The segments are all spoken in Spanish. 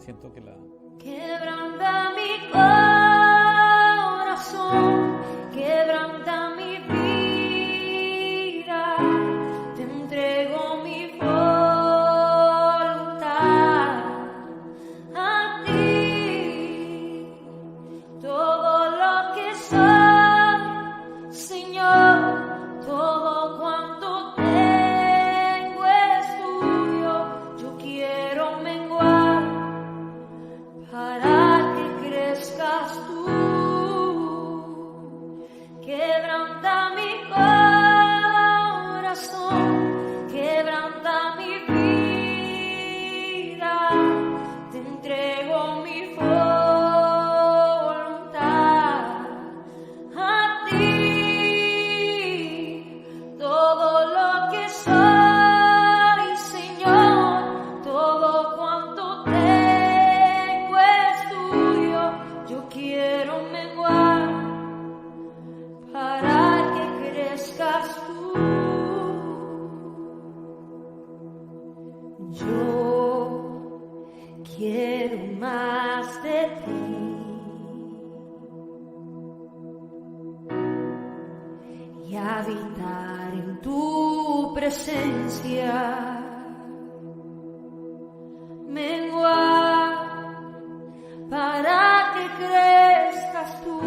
siento que la... Quebranta mi corazón, quebranta mi vida, te entrego mi voluntad a ti. Todo lo que soy, Señor, todo cuanto tengo es tuyo. Yo quiero menguar para que crezcas tú. Quebranta mi corazón, quebranta mi vida, te entrego mi voluntad a ti. Todo lo que soy, Señor, todo cuanto tengo es tuyo. Yo quiero menguar para que crezcas tú. Yo quiero más de ti y habitar en tu presencia. Menguar para que crezcas tú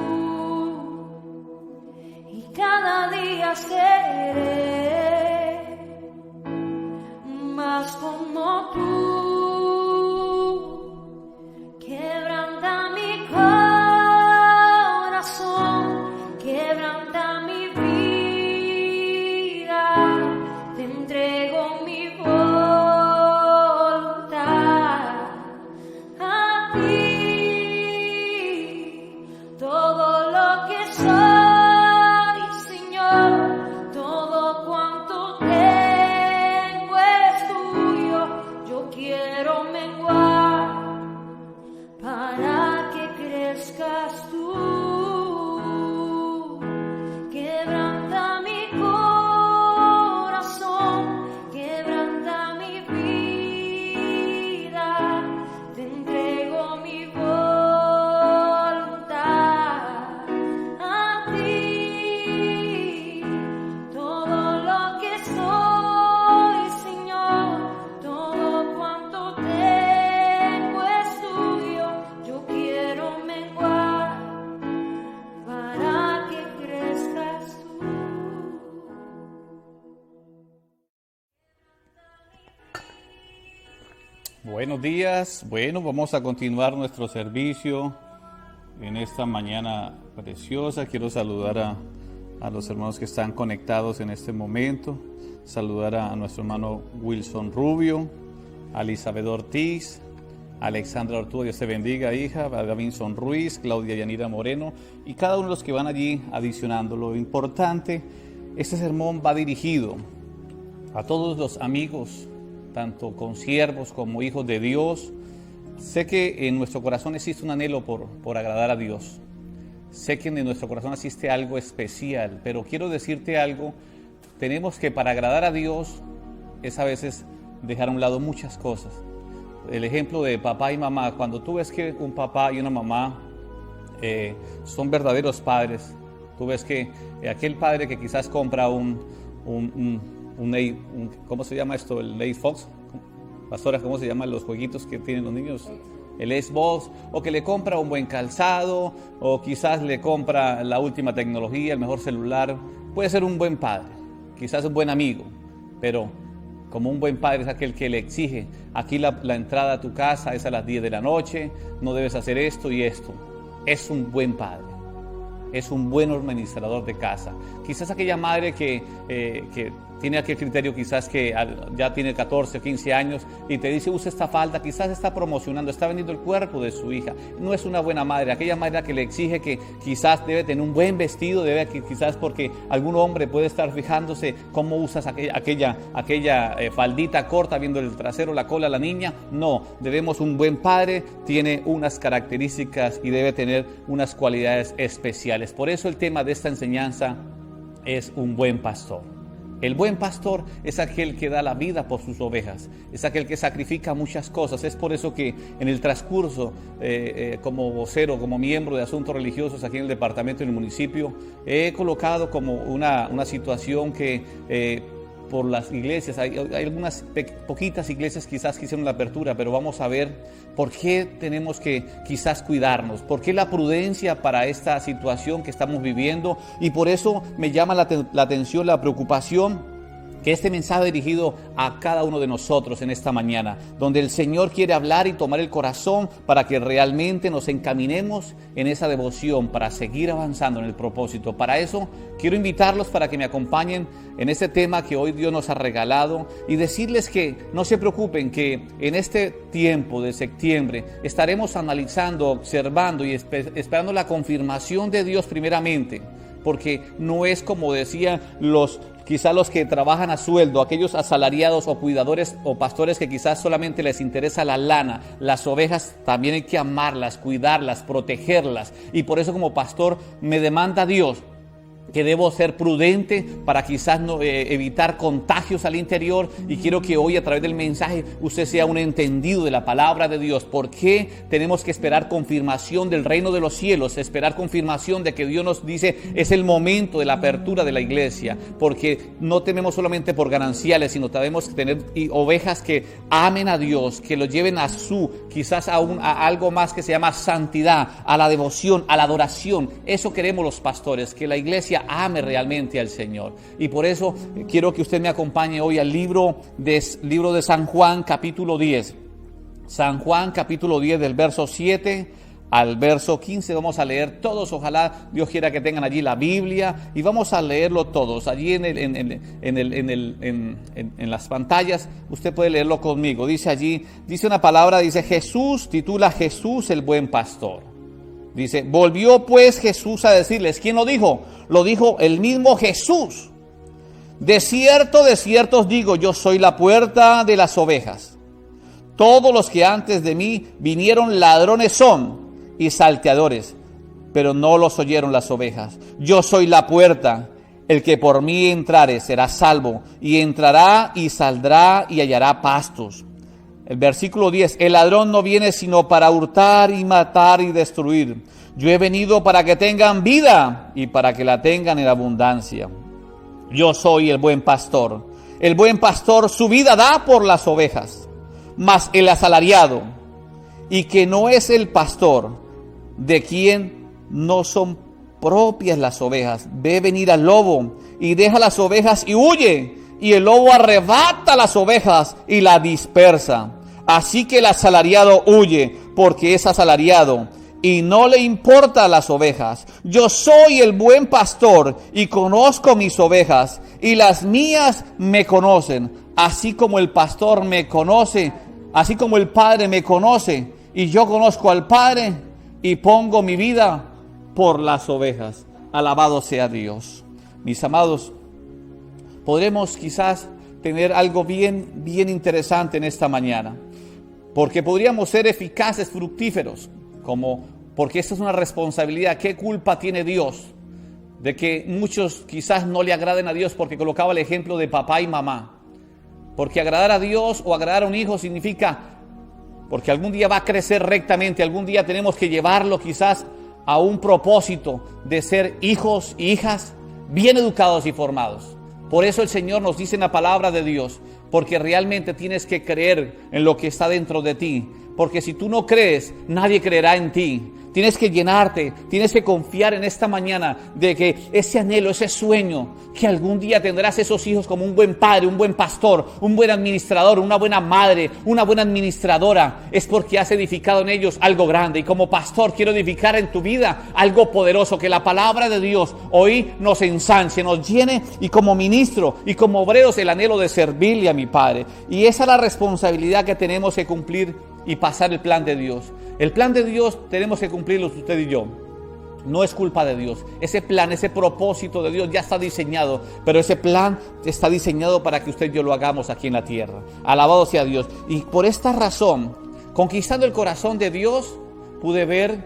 y cada día seré más como tú. Quebranta mi corazón, quebranta mi vida, te entrego mi voluntad a ti. Todo lo que soy, Señor, todo cuanto tengo es tuyo. Yo quiero menguar para que crezcas tú. Quebranta mi corazón, quebranta mi vida, te entrego mi voluntad a ti. Todo lo que soy, Señor, todo cuanto tengo es tuyo. Yo quiero menguar para que crezcas tú. Buenos días. Bueno, vamos a continuar nuestro servicio en esta mañana preciosa. Quiero saludar a los hermanos que están conectados en este momento. Saludar a nuestro hermano Wilson Rubio, a Elizabeth Ortiz, a Alexandra Ortúa, Dios te bendiga, hija, a Davinson Ruiz, Claudia Yanira Moreno y cada uno de los que van allí adicionando. Lo importante, este sermón va dirigido a todos los amigos, tanto consiervos como hijos de Dios. Sé que en nuestro corazón existe un anhelo por agradar a Dios. Sé que en nuestro corazón existe algo especial, pero quiero decirte algo. Tenemos que, para agradar a Dios, es a veces dejar a un lado muchas cosas. El ejemplo de papá y mamá, cuando tú ves que un papá y una mamá son verdaderos padres, tú ves que aquel padre que quizás compra ¿cómo se llama esto? El Xbox. Pastora, ¿cómo se llaman los jueguitos que tienen los niños? El Xbox, o que le compra un buen calzado, o quizás le compra la última tecnología, el mejor celular. Puede ser un buen padre, quizás un buen amigo, pero como un buen padre es aquel que le exige: aquí la entrada a tu casa es a las 10 de la noche, no debes hacer esto y esto. Es un buen padre, es un buen administrador de casa. Quizás aquella madre que tiene aquel criterio, quizás que ya tiene 14 o 15 años y te dice: usa esta falda, quizás está promocionando, está vendiendo el cuerpo de su hija. No es una buena madre. Aquella madre que le exige que quizás debe tener un buen vestido, quizás porque algún hombre puede estar fijándose cómo usas aquella faldita corta, viendo el trasero, la cola a la niña. No, un buen padre tiene unas características y debe tener unas cualidades especiales. Por eso el tema de esta enseñanza es un buen pastor. El buen pastor es aquel que da la vida por sus ovejas, es aquel que sacrifica muchas cosas. Es por eso que en el transcurso, como vocero, como miembro de asuntos religiosos aquí en el departamento y en el municipio, he colocado como una situación que por las iglesias, hay algunas poquitas iglesias quizás que hicieron la apertura, pero vamos a ver por qué tenemos que quizás cuidarnos, por qué la prudencia para esta situación que estamos viviendo, y por eso me llama la atención, la preocupación, que este mensaje dirigido a cada uno de nosotros en esta mañana, donde el Señor quiere hablar y tomar el corazón para que realmente nos encaminemos en esa devoción, para seguir avanzando en el propósito. Para eso quiero invitarlos para que me acompañen en este tema que hoy Dios nos ha regalado, y decirles que no se preocupen, que en este tiempo de septiembre estaremos analizando, observando y esperando la confirmación de Dios primeramente, porque no es como decían quizás los que trabajan a sueldo, aquellos asalariados o cuidadores o pastores que quizás solamente les interesa la lana. Las ovejas también hay que amarlas, cuidarlas, protegerlas, y por eso como pastor me demanda Dios que debo ser prudente para quizás evitar contagios al interior, y quiero que hoy a través del mensaje usted sea un entendido de la palabra de Dios. ¿Por qué tenemos que esperar confirmación del reino de los cielos? Esperar confirmación de que Dios nos dice es el momento de la apertura de la iglesia, porque no tenemos solamente por gananciales, sino tenemos que tener ovejas que amen a Dios, que lo lleven a quizás a algo más que se llama santidad, a la devoción, a la adoración. Eso queremos los pastores, que la iglesia ame realmente al Señor. Y por eso quiero que usted me acompañe hoy al libro de San Juan, capítulo 10. San Juan, capítulo 10, del verso 7 al verso 15. Vamos a leer todos. Ojalá Dios quiera que tengan allí la Biblia, y vamos a leerlo todos. Allí en las pantallas usted puede leerlo conmigo. Dice una palabra, dice Jesús, titula Jesús el buen pastor. Dice: volvió pues Jesús a decirles. ¿Quién lo dijo? Lo dijo el mismo Jesús. De cierto os digo, yo soy la puerta de las ovejas. Todos los que antes de mí vinieron ladrones son y salteadores, pero no los oyeron las ovejas. Yo soy la puerta. El que por mí entrare será salvo, y entrará y saldrá y hallará pastos. El versículo 10, el ladrón no viene sino para hurtar y matar y destruir. Yo he venido para que tengan vida y para que la tengan en abundancia. Yo soy el buen pastor. El buen pastor su vida da por las ovejas. Mas el asalariado, y que no es el pastor, de quien no son propias las ovejas, ve venir al lobo y deja las ovejas y huye. Y el lobo arrebata las ovejas y la dispersa. Así que el asalariado huye, porque es asalariado y no le importa las ovejas. Yo soy el buen pastor y conozco mis ovejas, y las mías me conocen, así como el pastor me conoce, así como el Padre me conoce, y yo conozco al Padre y pongo mi vida por las ovejas. Alabado sea Dios. Mis amados, podremos quizás tener algo bien interesante en esta mañana, porque podríamos ser eficaces, fructíferos, porque esta es una responsabilidad. ¿Qué culpa tiene Dios de que muchos quizás no le agraden a Dios? Porque colocaba el ejemplo de papá y mamá. Porque agradar a Dios o agradar a un hijo significa, porque algún día va a crecer rectamente, algún día tenemos que llevarlo quizás a un propósito de ser hijos e hijas bien educados y formados. Por eso el Señor nos dice en la palabra de Dios, porque realmente tienes que creer en lo que está dentro de ti, porque si tú no crees, nadie creerá en ti. Tienes que llenarte, tienes que confiar en esta mañana de que ese anhelo, ese sueño, que algún día tendrás esos hijos como un buen padre, un buen pastor, un buen administrador, una buena madre, una buena administradora, es porque has edificado en ellos algo grande. Y como pastor quiero edificar en tu vida algo poderoso, que la palabra de Dios hoy nos ensanche, nos llene, y como ministro y como obreros el anhelo de servirle a mi Padre. Y esa es la responsabilidad que tenemos que cumplir y pasar el plan de Dios. El plan de Dios tenemos que cumplirlo usted y yo. No es culpa de Dios. Ese plan, ese propósito de Dios ya está diseñado, pero ese plan está diseñado para que usted y yo lo hagamos aquí en la tierra. Alabado sea Dios. Y por esta razón, conquistando el corazón de Dios, pude ver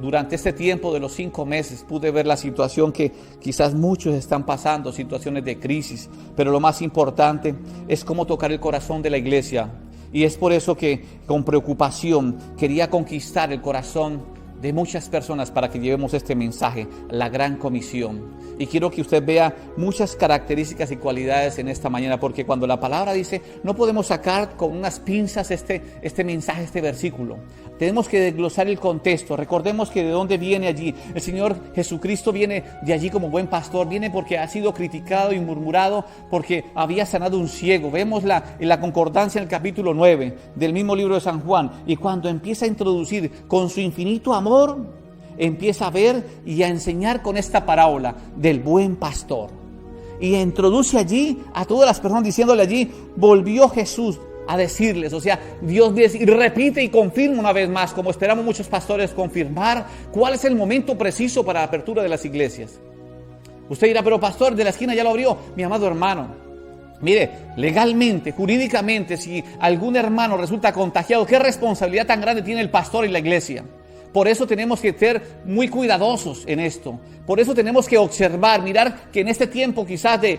durante este tiempo de los 5 meses pude ver la situación que quizás muchos están pasando, situaciones de crisis, pero lo más importante es cómo tocar el corazón de la iglesia. Y es por eso que con preocupación quería conquistar el corazón de muchas personas para que llevemos este mensaje, la gran comisión. Y quiero que usted vea muchas características y cualidades en esta mañana, porque cuando la palabra dice, no podemos sacar con unas pinzas este mensaje, este versículo. Tenemos que desglosar el contexto. Recordemos que de dónde viene allí. El Señor Jesucristo viene de allí como buen pastor. Viene porque ha sido criticado y murmurado porque había sanado un ciego. Vemos en la concordancia en el capítulo 9 del mismo libro de San Juan. Y cuando empieza a introducir con su infinito amor, empieza a ver y a enseñar con esta parábola del buen pastor. Y introduce allí a todas las personas diciéndole allí, volvió Jesús a decirles, o sea, Dios dice, y repite y confirma una vez más, como esperamos muchos pastores, confirmar cuál es el momento preciso para la apertura de las iglesias. Usted dirá, pero pastor, de la esquina ya lo abrió. Mi amado hermano, mire, legalmente, jurídicamente, si algún hermano resulta contagiado, ¿qué responsabilidad tan grande tiene el pastor y la iglesia? Por eso tenemos que ser muy cuidadosos en esto. Por eso tenemos que observar, mirar que en este tiempo quizás de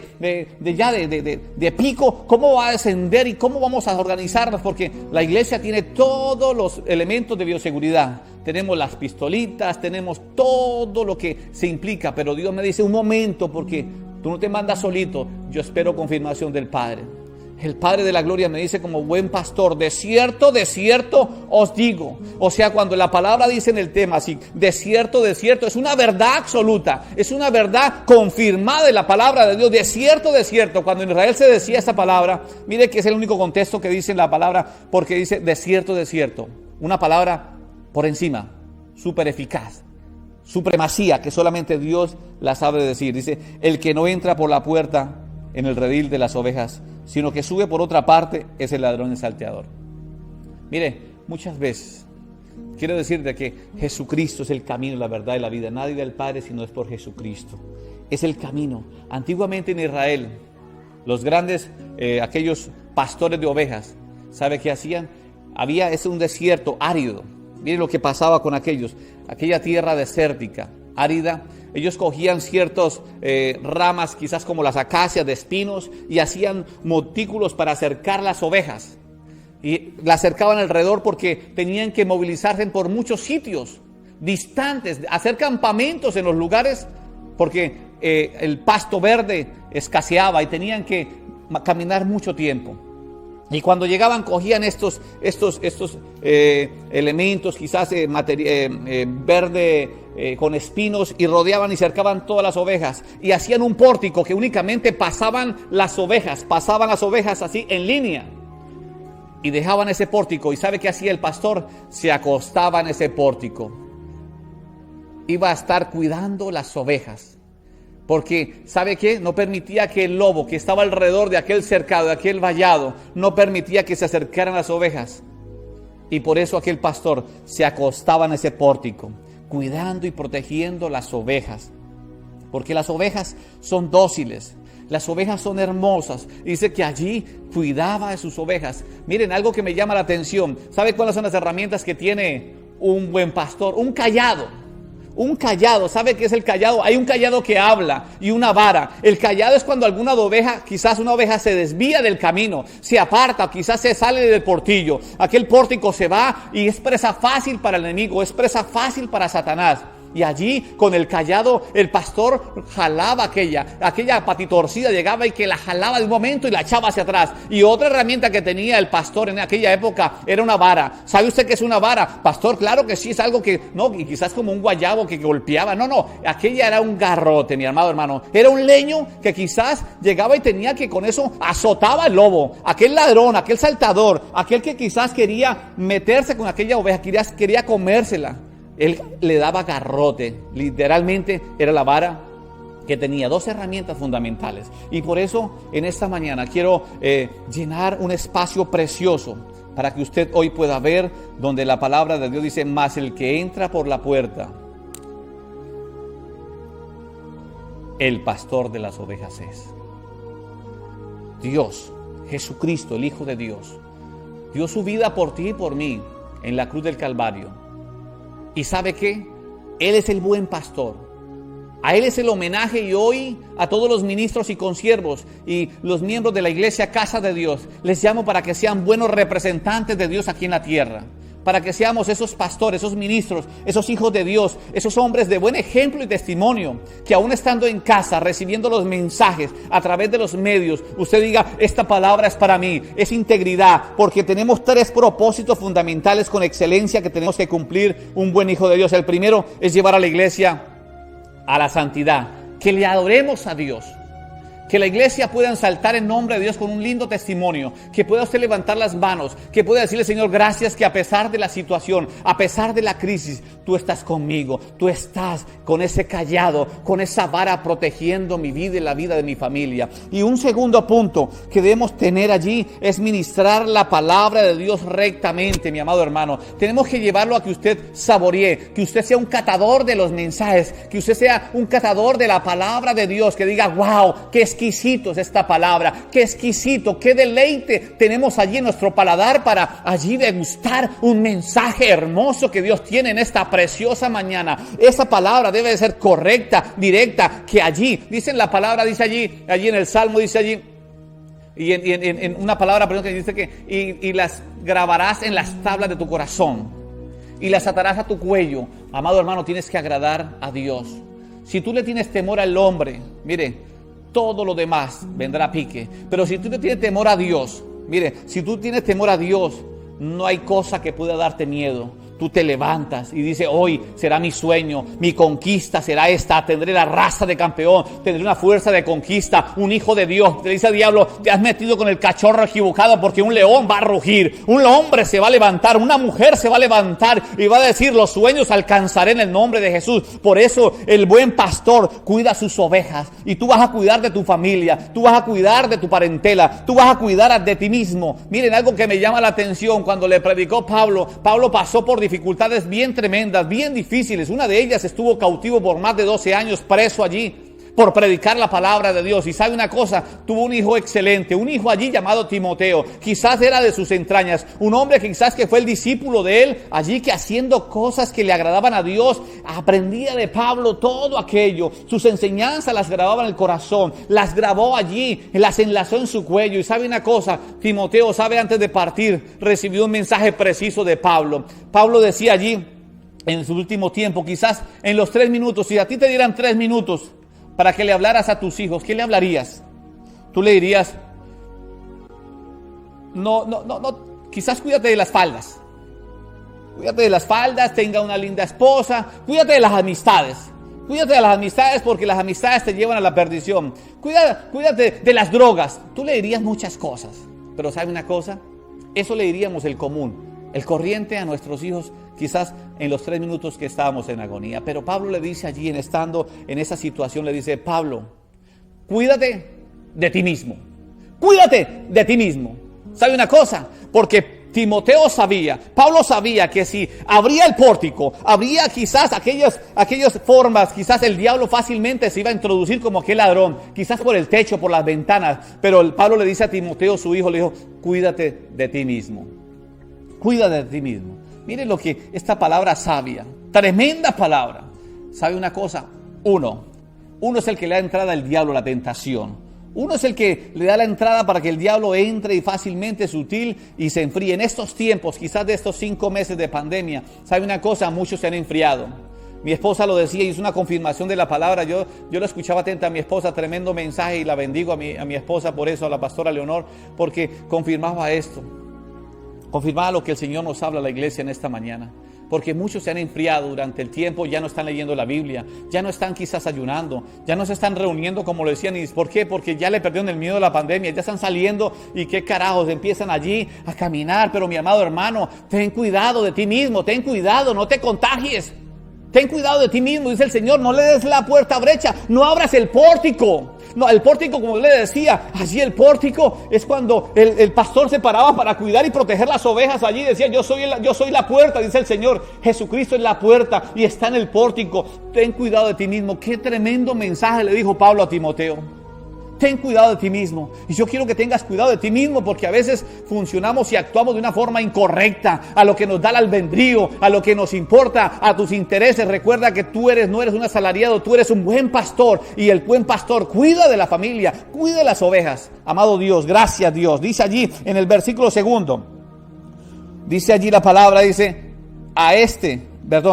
pico, cómo va a descender y cómo vamos a organizarnos, porque la iglesia tiene todos los elementos de bioseguridad. Tenemos las pistolitas, tenemos todo lo que se implica, pero Dios me dice, un momento, porque tú no te mandas solito, yo espero confirmación del Padre. El Padre de la Gloria me dice como buen pastor, de cierto os digo. O sea, cuando la palabra dice en el tema así, de cierto, es una verdad absoluta, es una verdad confirmada de la palabra de Dios, de cierto. Cuando en Israel se decía esta palabra, mire que es el único contexto que dice en la palabra, porque dice de cierto. Una palabra por encima, súper eficaz, supremacía, que solamente Dios la sabe decir. Dice, el que no entra por la puerta en el redil de las ovejas, sino que sube por otra parte, es el ladrón y salteador. Mire, muchas veces quiero decirte que Jesucristo es el camino, la verdad y la vida. Nadie del Padre sino es por Jesucristo. Es el camino. Antiguamente en Israel, los grandes, aquellos pastores de ovejas, ¿sabe qué hacían? Es un desierto árido. Mire lo que pasaba con aquella tierra desértica, árida. Ellos cogían ciertas ramas, quizás como las acacias de espinos, y hacían montículos para acercar las ovejas. Y las acercaban alrededor porque tenían que movilizarse por muchos sitios distantes, hacer campamentos en los lugares, porque el pasto verde escaseaba y tenían que caminar mucho tiempo. Y cuando llegaban cogían estos elementos, quizás verde con espinos, y rodeaban y cercaban todas las ovejas. Y hacían un pórtico que únicamente pasaban las ovejas así en línea. Y dejaban ese pórtico. ¿Y sabe qué hacía el pastor? Se acostaba en ese pórtico. Iba a estar cuidando las ovejas. Porque, ¿sabe qué? No permitía que el lobo que estaba alrededor de aquel cercado, de aquel vallado, no permitía que se acercaran las ovejas. Y por eso aquel pastor se acostaba en ese pórtico, cuidando y protegiendo las ovejas. Porque las ovejas son dóciles, las ovejas son hermosas. Dice que allí cuidaba de sus ovejas. Miren, algo que me llama la atención. ¿Sabe cuáles son las herramientas que tiene un buen pastor? Un cayado. Un cayado, ¿sabe qué es el cayado? Hay un cayado que habla y una vara. El cayado es cuando alguna oveja, quizás una oveja se desvía del camino, se aparta, quizás se sale del portillo. Aquel pórtico se va y es presa fácil para el enemigo, es presa fácil para Satanás. Y allí con el cayado el pastor jalaba aquella patitorcida, llegaba y que la jalaba de un momento y la echaba hacia atrás. Y otra herramienta que tenía el pastor en aquella época era una vara. ¿Sabe usted qué es una vara? Pastor, claro que sí, es algo que, no, y quizás como un guayabo que golpeaba. No, aquella era un garrote, mi amado hermano. Era un leño que quizás llegaba y tenía que con eso azotaba al lobo, aquel ladrón, aquel saltador, aquel que quizás quería meterse con aquella oveja, quería comérsela. Él le daba garrote, literalmente era la vara que tenía dos herramientas fundamentales. Y por eso en esta mañana quiero llenar un espacio precioso para que usted hoy pueda ver donde la palabra de Dios dice, mas el que entra por la puerta, el pastor de las ovejas es. Dios, Jesucristo, el Hijo de Dios, dio su vida por ti y por mí en la cruz del Calvario. ¿Y sabe qué? Él es el buen pastor. A Él es el homenaje, y hoy a todos los ministros y consiervos y los miembros de la iglesia Casa de Dios les llamo para que sean buenos representantes de Dios aquí en la tierra, para que seamos esos pastores, esos ministros, esos hijos de Dios, esos hombres de buen ejemplo y testimonio, que aún estando en casa, recibiendo los mensajes a través de los medios, usted diga: esta palabra es para mí, es integridad, porque tenemos 3 propósitos fundamentales con excelencia que tenemos que cumplir un buen hijo de Dios. El primero es llevar a la iglesia a la santidad, que le adoremos a Dios, que la iglesia pueda exaltar el nombre de Dios con un lindo testimonio, que pueda usted levantar las manos, que pueda decirle: Señor, gracias que a pesar de la situación, a pesar de la crisis, tú estás conmigo, tú estás con ese cayado, con esa vara protegiendo mi vida y la vida de mi familia. Y un segundo punto que debemos tener allí es ministrar la palabra de Dios rectamente, mi amado hermano. Tenemos que llevarlo a que usted saboree, que usted sea un catador de los mensajes, que usted sea un catador de la palabra de Dios, que diga: wow, qué exquisito es esta palabra, qué exquisito, qué deleite tenemos allí en nuestro paladar para allí degustar un mensaje hermoso que Dios tiene en esta preciosa mañana. Esa palabra debe de ser correcta, directa, que allí, dicen la palabra, dice allí en el Salmo, dice allí, y en una palabra, perdón, que dice que y las grabarás en las tablas de tu corazón y las atarás a tu cuello. Amado hermano, tienes que agradar a Dios. Si tú le tienes temor al hombre, mire, todo lo demás vendrá a pique. Pero si tú le tienes temor a Dios, mire, si tú tienes temor a Dios, no hay cosa que pueda darte miedo. Tú te levantas y dices: hoy será mi sueño, mi conquista será esta, tendré la raza de campeón, tendré una fuerza de conquista, un hijo de Dios. Te dice al diablo: te has metido con el cachorro equivocado, porque un león va a rugir, un hombre se va a levantar, una mujer se va a levantar y va a decir: los sueños alcanzaré en el nombre de Jesús. Por eso el buen pastor cuida sus ovejas, y tú vas a cuidar de tu familia, tú vas a cuidar de tu parentela, tú vas a cuidar de ti mismo. Miren, algo que me llama la atención: cuando le predicó Pablo pasó por dificultades bien tremendas, bien difíciles. Una de ellas, estuvo cautivo por más de 12 años, preso allí por predicar la palabra de Dios. Y sabe una cosa, tuvo un hijo excelente, un hijo allí llamado Timoteo, quizás era de sus entrañas, un hombre quizás que fue el discípulo de él, allí que haciendo cosas que le agradaban a Dios, aprendía de Pablo todo aquello, sus enseñanzas las grababa en el corazón, las grabó allí, las enlazó en su cuello. Y sabe una cosa, Timoteo, sabe, antes de partir, recibió un mensaje preciso de Pablo. Pablo decía allí, en su último tiempo, quizás en los 3 minutos, si a ti te dieran 3 minutos para que le hablaras a tus hijos, ¿qué le hablarías? Tú le dirías: no, quizás cuídate de las faldas. Cuídate de las faldas, tenga una linda esposa, cuídate de las amistades. Cuídate de las amistades, porque las amistades te llevan a la perdición. Cuídate de las drogas. Tú le dirías muchas cosas, pero ¿sabe una cosa? Eso le diríamos el común, el corriente a nuestros hijos, quizás en los 3 minutos que estábamos en agonía. Pero Pablo le dice allí, estando en esa situación, le dice: Pablo, cuídate de ti mismo. Cuídate de ti mismo. ¿Sabe una cosa? Porque Timoteo sabía, Pablo sabía que si abría el pórtico, habría quizás aquellas formas, quizás el diablo fácilmente se iba a introducir como aquel ladrón, quizás por el techo, por las ventanas. Pero Pablo le dice a Timoteo, su hijo, le dijo: cuídate de ti mismo. Cuídate de ti mismo. Miren lo que esta palabra sabia, tremenda palabra. ¿Sabe una cosa? Uno es el que le da entrada al diablo, la tentación. Uno es el que le da la entrada para que el diablo entre y fácilmente, sutil, y se enfríe. En estos tiempos, quizás de estos 5 meses de pandemia, ¿sabe una cosa? Muchos se han enfriado. Mi esposa lo decía y es una confirmación de la palabra. Yo lo escuchaba atenta a mi esposa, tremendo mensaje, y la bendigo a mi esposa por eso, a la pastora Leonor, porque confirmaba esto. Confirmaba lo que el Señor nos habla a la iglesia en esta mañana. Porque muchos se han enfriado durante el tiempo, ya no están leyendo la Biblia, ya no están quizás ayunando, ya no se están reuniendo como lo decían. ¿Y por qué? Porque ya le perdieron el miedo a la pandemia, ya están saliendo y qué carajos, empiezan allí a caminar. Pero mi amado hermano, ten cuidado de ti mismo, ten cuidado, no te contagies. Ten cuidado de ti mismo, dice el Señor, no le des la puerta brecha, no abras el pórtico. No, el pórtico, como le decía, allí el pórtico es cuando el pastor se paraba para cuidar y proteger las ovejas. Allí decía: yo soy la puerta, dice el Señor. Jesucristo es la puerta y está en el pórtico. Ten cuidado de ti mismo. Qué tremendo mensaje le dijo Pablo a Timoteo. Ten cuidado de ti mismo. Y yo quiero que tengas cuidado de ti mismo, porque a veces funcionamos y actuamos de una forma incorrecta, a lo que nos da el albedrío, a lo que nos importa, a tus intereses. Recuerda que tú no eres un asalariado, tú eres un buen pastor, y el buen pastor cuida de la familia, cuida de las ovejas. Amado Dios, gracias Dios. Dice allí en el versículo 2, dice allí la palabra, dice,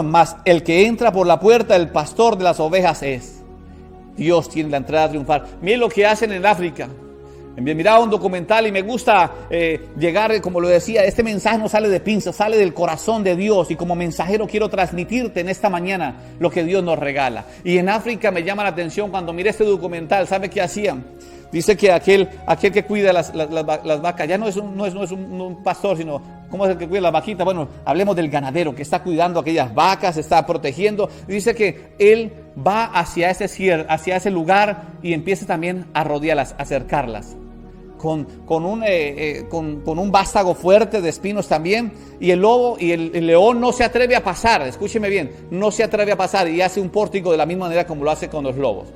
mas el que entra por la puerta, el pastor de las ovejas es. Dios tiene la entrada triunfal. Miren lo que hacen en África. Miraba un documental y me gusta llegar, como lo decía, este mensaje no sale de pinza, sale del corazón de Dios, y como mensajero quiero transmitirte en esta mañana lo que Dios nos regala. Y en África me llama la atención cuando miré este documental. ¿Sabe qué hacían? Dice que aquel que cuida las vacas, ya no es un pastor, sino ¿cómo es el que cuida las vaquitas? Bueno, hablemos del ganadero que está cuidando aquellas vacas, está protegiendo. Dice que él va hacia ese lugar y empieza también a rodearlas, a acercarlas. Con un vástago fuerte de espinos también, y el lobo y el león no se atreve a pasar. Escúcheme bien, no se atreve a pasar, y hace un pórtico de la misma manera como lo hace con los lobos.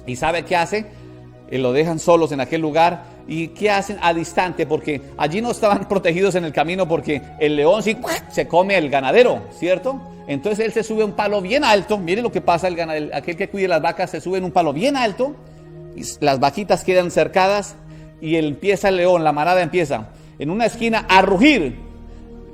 ¿Y sabe qué hace? Lo dejan solos en aquel lugar. ¿Y qué hacen? A distante, porque allí no estaban protegidos en el camino, porque el león sí se come al ganadero, ¿cierto? Entonces él se sube a un palo bien alto. Miren lo que pasa, aquel que cuida las vacas se sube en un palo bien alto, y las vaquitas quedan cercadas, y el león, la manada empieza en una esquina a rugir.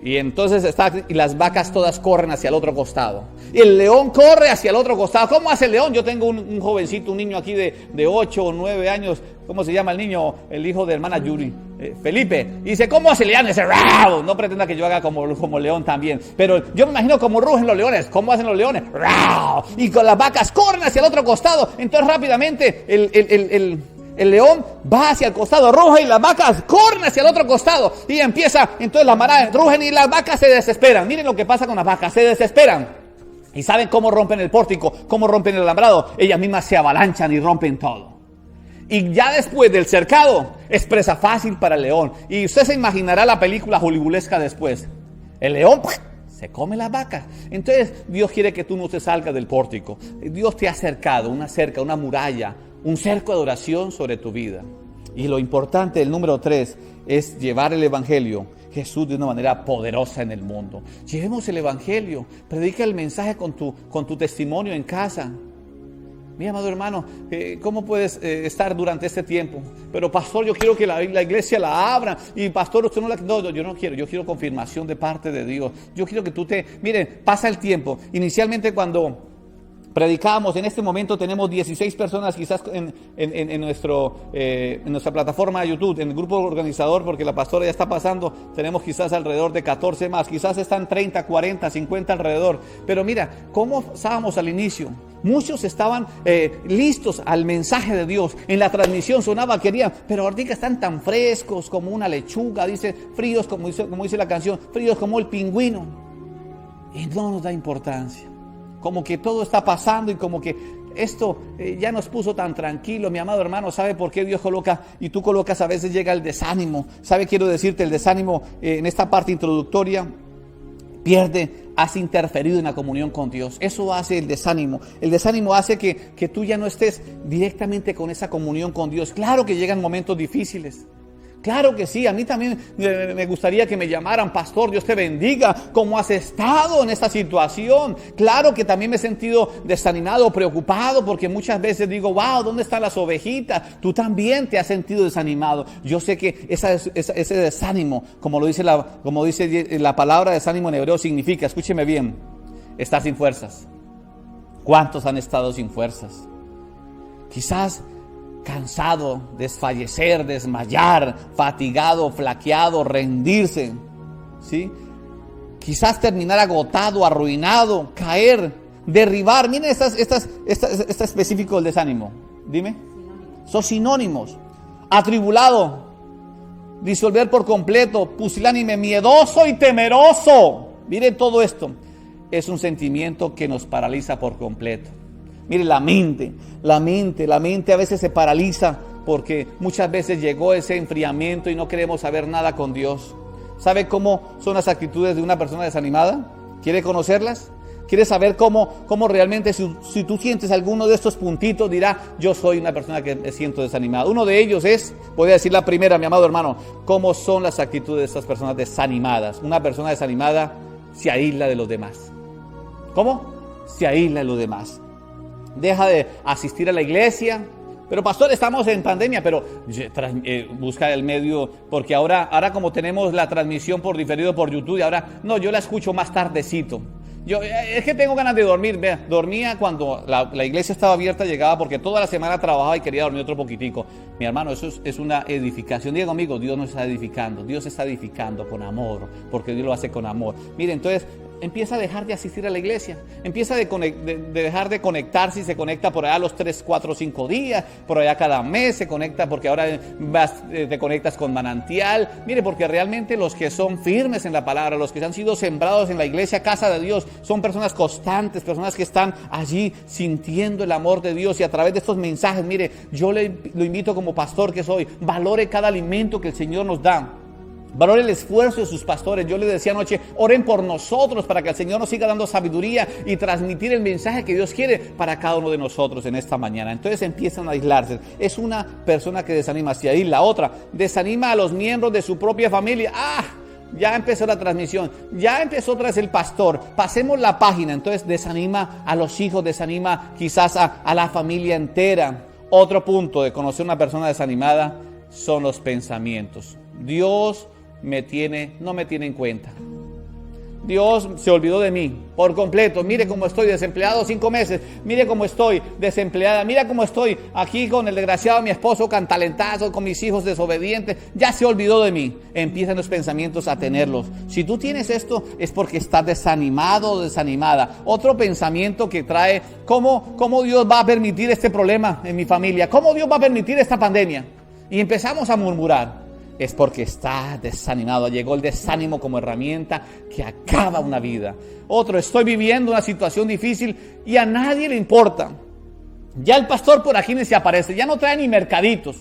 Y entonces y las vacas todas corren hacia el otro costado. Y el león corre hacia el otro costado. ¿Cómo hace el león? Yo tengo un jovencito, un niño aquí de 8 o 9 años. ¿Cómo se llama el niño? El hijo de hermana Yuri. Felipe. Y dice, ¿cómo hace el león? Ese ¡rau! No pretenda que yo haga como león también. Pero yo me imagino cómo rugen los leones. ¿Cómo hacen los leones? ¡Rau! Y con las vacas corren hacia el otro costado. Entonces rápidamente el león va hacia el costado, ruge, y las vacas corren hacia el otro costado. Y empieza, entonces las manadas rugen y las vacas se desesperan. Miren lo que pasa con las vacas, se desesperan. ¿Y saben cómo rompen el pórtico? ¿Cómo rompen el alambrado? Ellas mismas se avalanchan y rompen todo. Y ya después del cercado, es presa fácil para el león. Y usted se imaginará la película hollywoodesca después. El león se come las vacas. Entonces Dios quiere que tú no te salgas del pórtico. Dios te ha cercado, una cerca, una muralla, un cerco de oración sobre tu vida. Y lo importante, el número 3, es llevar el evangelio, Jesús, de una manera poderosa en el mundo. Llevemos el evangelio, predica el mensaje con tu testimonio en casa. Mi amado hermano, ¿cómo puedes estar durante este tiempo? Pero pastor, yo quiero que la iglesia la abra. Y pastor, usted no la... No, yo no quiero. Yo quiero confirmación de parte de Dios. Yo quiero que tú Miren, pasa el tiempo. Inicialmente cuando predicábamos, en este momento tenemos 16 personas quizás en nuestra plataforma de YouTube, en el grupo organizador, porque la pastora ya está pasando, tenemos quizás alrededor de 14 más, quizás están 30, 40, 50 alrededor. Pero mira, ¿cómo estábamos al inicio? Muchos estaban listos al mensaje de Dios. En la transmisión sonaba, querían, pero ahorita están tan frescos como una lechuga, dice, fríos como dice la canción, fríos como el pingüino. Y no nos da importancia. Como que todo está pasando y como que esto ya nos puso tan tranquilo. Mi amado hermano, ¿sabe por qué Dios coloca? Y tú colocas, a veces llega el desánimo. ¿Sabe? Quiero decirte, el desánimo en esta parte introductoria has interferido en la comunión con Dios. Eso hace el desánimo. El desánimo hace que tú ya no estés directamente con esa comunión con Dios. Claro que llegan momentos difíciles. Claro que sí, a mí también me gustaría que me llamaran, pastor, Dios te bendiga, ¿cómo has estado en esta situación? Claro que también me he sentido desanimado, preocupado, porque muchas veces digo, wow, ¿dónde están las ovejitas? Tú también te has sentido desanimado. Yo sé que ese desánimo, como dice la palabra desánimo en hebreo, significa, escúcheme bien, estar sin fuerzas. ¿Cuántos han estado sin fuerzas? Quizás cansado, desfallecer, desmayar, fatigado, flaqueado, rendirse, ¿sí? Quizás terminar agotado, arruinado, caer, derribar. Miren, está específico el desánimo. Dime. Son sinónimos. Atribulado, disolver por completo, pusilánime, miedoso y temeroso. Miren, todo esto es un sentimiento que nos paraliza por completo. Mire, la mente a veces se paraliza porque muchas veces llegó ese enfriamiento y no queremos saber nada con Dios. ¿Sabe cómo son las actitudes de una persona desanimada? ¿Quiere conocerlas? ¿Quieres saber cómo realmente, si tú sientes alguno de estos puntitos, dirá, yo soy una persona que me siento desanimada? Uno de ellos es, voy a decir la primera, mi amado hermano, ¿cómo son las actitudes de estas personas desanimadas? Una persona desanimada se aísla de los demás. ¿Cómo? Se aísla de los demás. Deja de asistir a la iglesia. Pero pastor, estamos en pandemia, pero busca el medio, porque ahora como tenemos la transmisión por diferido por YouTube, y ahora, no, yo la escucho más tardecito. Es que tengo ganas de dormir, vea, dormía cuando la iglesia estaba abierta, llegaba porque toda la semana trabajaba y quería dormir otro poquitico. Mi hermano, eso es una edificación. Diga conmigo, Dios no está edificando, Dios está edificando con amor, porque Dios lo hace con amor. Mire, entonces, empieza a dejar de asistir a la iglesia, empieza de dejar de conectar. Si se conecta por allá los 3, 4, 5 días, por allá cada mes se conecta, porque ahora te conectas con Manantial. Mire, porque realmente los que son firmes en la palabra, los que han sido sembrados en la iglesia, casa de Dios, son personas constantes, personas que están allí sintiendo el amor de Dios. Y a través de estos mensajes, mire, yo lo invito como pastor que soy, valore cada alimento que el Señor nos da. Valore el esfuerzo de sus pastores. Yo les decía anoche, oren por nosotros para que el Señor nos siga dando sabiduría y transmitir el mensaje que Dios quiere para cada uno de nosotros en esta mañana. Entonces empiezan a aislarse. Es una persona que desanima hacia ahí. La otra, desanima a los miembros de su propia familia. Ya empezó la transmisión, ya empezó otra vez el pastor, pasemos la página. Entonces desanima a los hijos, desanima quizás a la familia entera. Otro punto de conocer una persona desanimada son los pensamientos. Dios no me tiene en cuenta. Dios se olvidó de mí por completo. Mire cómo estoy desempleado 5 meses. Mire cómo estoy desempleada. Mira cómo estoy aquí con el desgraciado mi esposo cantalentazo, con mis hijos desobedientes. Ya se olvidó de mí. Empiezan los pensamientos a tenerlos. Si tú tienes esto es porque estás desanimado o desanimada. Otro pensamiento que trae, ¿cómo Dios va a permitir este problema en mi familia? ¿Cómo Dios va a permitir esta pandemia? Y empezamos a murmurar. Es porque está desanimado. Llegó el desánimo como herramienta que acaba una vida. Otro, estoy viviendo una situación difícil y a nadie le importa. Ya el pastor por aquí ni se aparece, ya no trae ni mercaditos.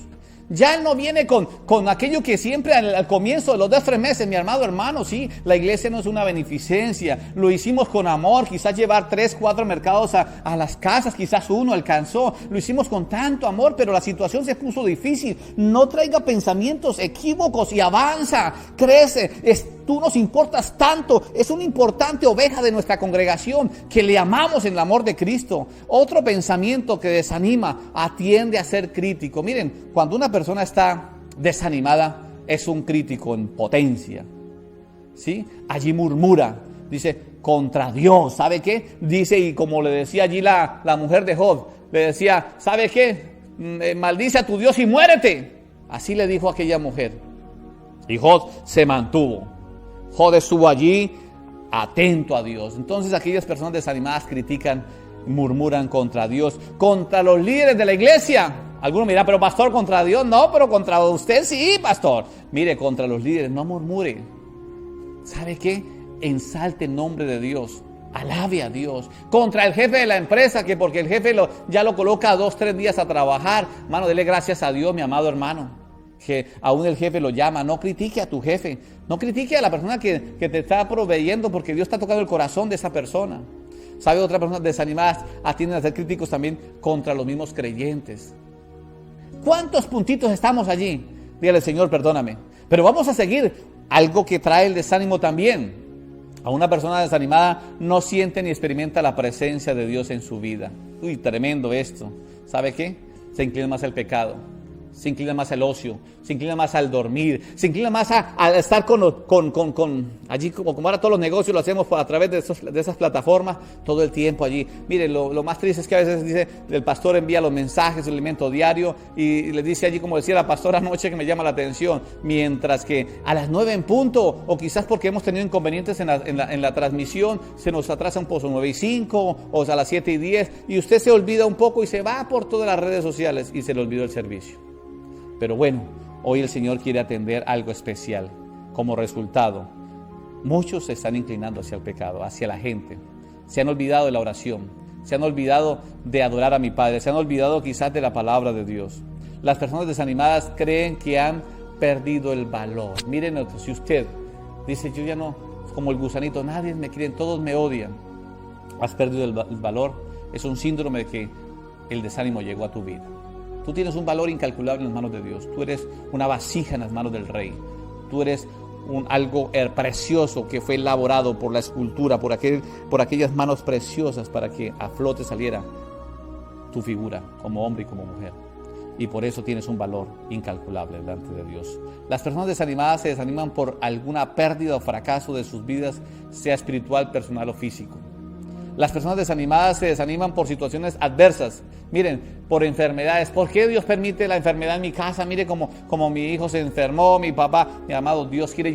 Ya él no viene con aquello que siempre al comienzo de los 2, 3 meses, mi amado hermano, sí, la iglesia no es una beneficencia, lo hicimos con amor, quizás llevar 3, 4 mercados a las casas, quizás uno alcanzó, lo hicimos con tanto amor, pero la situación se puso difícil. No traiga pensamientos equívocos y avanza, crece, tú nos importas tanto, es una importante oveja de nuestra congregación, que le amamos en el amor de Cristo. Otro pensamiento que desanima, atiende a ser crítico. Miren, cuando una persona está desanimada, es un crítico en potencia, ¿sí? Allí murmura, dice, contra Dios, ¿sabe qué? Dice, y como le decía allí la mujer de Job, le decía, ¿sabe qué? Maldice a tu Dios y muérete. Así le dijo aquella mujer. Y Job se mantuvo. Job estuvo allí atento a Dios. Entonces aquellas personas desanimadas critican, murmuran contra Dios, contra los líderes de la iglesia. Algunos me dirán, pero pastor, contra Dios no, pero contra usted sí, pastor. Mire, contra los líderes no murmure. ¿Sabe qué? Ensalte el nombre de Dios. Alabe a Dios. Contra el jefe de la empresa, que porque el jefe ya lo coloca 2, 3 días a trabajar. Mano, dele gracias a Dios, mi amado hermano, que aún el jefe lo llama. No critique a tu jefe, no critique a la persona que te está proveyendo, porque Dios está tocando el corazón de esa persona. ¿Sabe? Otras personas desanimadas tienden a ser críticos también contra los mismos creyentes. ¿Cuántos puntitos estamos allí? Dígale, Señor, perdóname. Pero vamos a seguir. Algo que trae el desánimo también. A una persona desanimada no siente ni experimenta la presencia de Dios en su vida. Uy, tremendo esto. ¿Sabe qué? Se inclina más al pecado, se inclina más al ocio, se inclina más al dormir, se inclina más a estar allí, como ahora todos los negocios lo hacemos a través de esas plataformas, todo el tiempo allí. Mire, lo más triste es que a veces dice, el pastor envía los mensajes, el alimento diario, y le dice allí, como decía la pastora anoche, que me llama la atención, mientras que a las 9 en punto, o quizás porque hemos tenido inconvenientes en la transmisión, se nos atrasa un poco, 9:05, o a las 7:10, y usted se olvida un poco y se va por todas las redes sociales y se le olvidó el servicio. Pero bueno, hoy el Señor quiere atender algo especial. Como resultado, muchos se están inclinando hacia el pecado, hacia la gente. Se han olvidado de la oración, se han olvidado de adorar a mi Padre, se han olvidado quizás de la palabra de Dios. Las personas desanimadas creen que han perdido el valor. Miren, si usted dice, yo ya no, como el gusanito, nadie me quiere, todos me odian. has perdido el valor, es un síndrome de que el desánimo llegó a tu vida. Tú tienes un valor incalculable en las manos de Dios. Tú eres una vasija en las manos del Rey. Tú eres algo precioso que fue elaborado por la escultura, por aquellas manos preciosas para que a flote saliera tu figura como hombre y como mujer. Y por eso tienes un valor incalculable delante de Dios. Las personas desanimadas se desaniman por alguna pérdida o fracaso de sus vidas, sea espiritual, personal o físico. Las personas desanimadas se desaniman por situaciones adversas. Miren, por enfermedades. ¿Por qué Dios permite la enfermedad en mi casa? Mire como mi hijo se enfermó, mi papá. Mi amado, Dios quiere